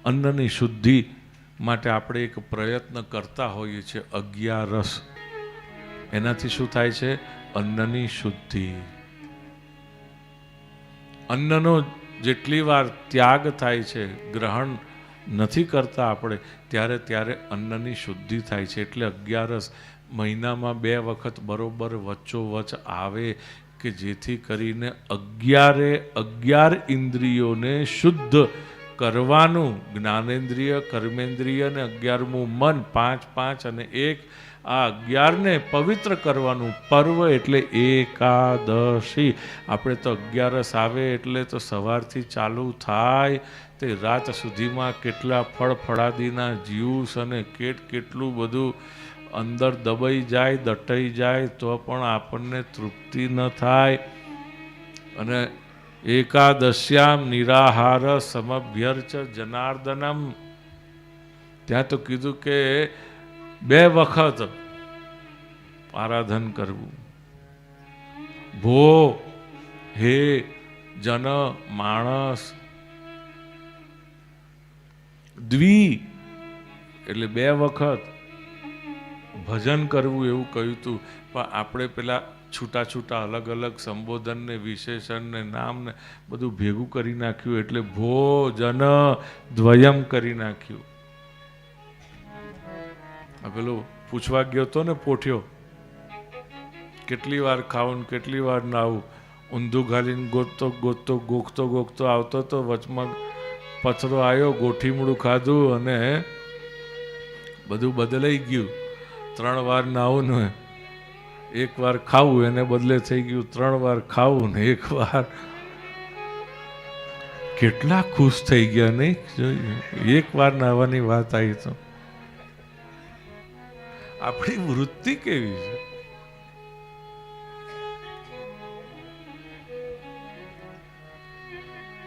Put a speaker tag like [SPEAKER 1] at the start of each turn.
[SPEAKER 1] અન્નની શુદ્ધિ માટે આપણે એક પ્રયત્ન કરતા હોઈએ છીએ, અગિયારસ. એનાથી શું થાય છે? અન્નની શુદ્ધિ. અન્નનો જેટલી વાર ત્યાગ થાય છે, ગ્રહણ નથી કરતા આપણે, ત્યારે અન્નની શુદ્ધિ થાય છે. એટલે અગિયારસ મહિનામાં 2 વખત બરોબર વચ્ચોવચ આવે કે જેથી કરીને 11 ઇન્દ્રિયોને શુદ્ધ કરવાનું. જ્ઞાનેન્દ્રિય, કર્મેન્દ્રિય અને 11મું મન, 5 5 અને 1, આ 11ને પવિત્ર કરવાનું પર્વ એટલે એકાદશી. આપણે તો 11 આવે એટલે તો સવારથી ચાલુ થાય તે રાત સુધીમાં કેટલા ફળફળાદીના જ્યુસ અને કેટલું બધું અંદર દબાઈ જાય, દટાઈ જાય તો પણ આપણને તૃપ્તિ ન થાય. અને એકાદશ્યામ નિરાહાર સમભ્યર્ચ જનાર્દનમ. ત્યાં તો કીધું કે 2 વખત આરાધન કરવું. ભો, હે જન માણસ. દ્વિ એટલે 2 વખત ભજન કરવું એવું કહ્યું હતું. પણ આપણે પેલા છૂટા અલગ અલગ સંબોધન ને વિશેષણ ને નામ ને બધું ભેગું કરી નાખ્યું એટલે ભોજન દ્વયમ કરી નાખ્યું. પેલો પૂછવા ગયો હતો ને પોઠ્યો, કેટલી વાર ખાવું કેટલી વાર નાવું. ઊંધું ઘાલીને ગોખતો આવતો તો વચમાં પથરો આવ્યો, ગોઠીમડું ખાધું અને બધું બદલાઈ ગયું. 3 વાર નાવું ને 1 વાર ખાવું એને બદલે થઈ ગયું 3 વાર ખાવું ને 1 વાર. કેટલા ખુશ થઈ ગયા નહીં? 1 વાર નાવાની વાત આવી તો આપણી વૃત્તિ કેવી છે?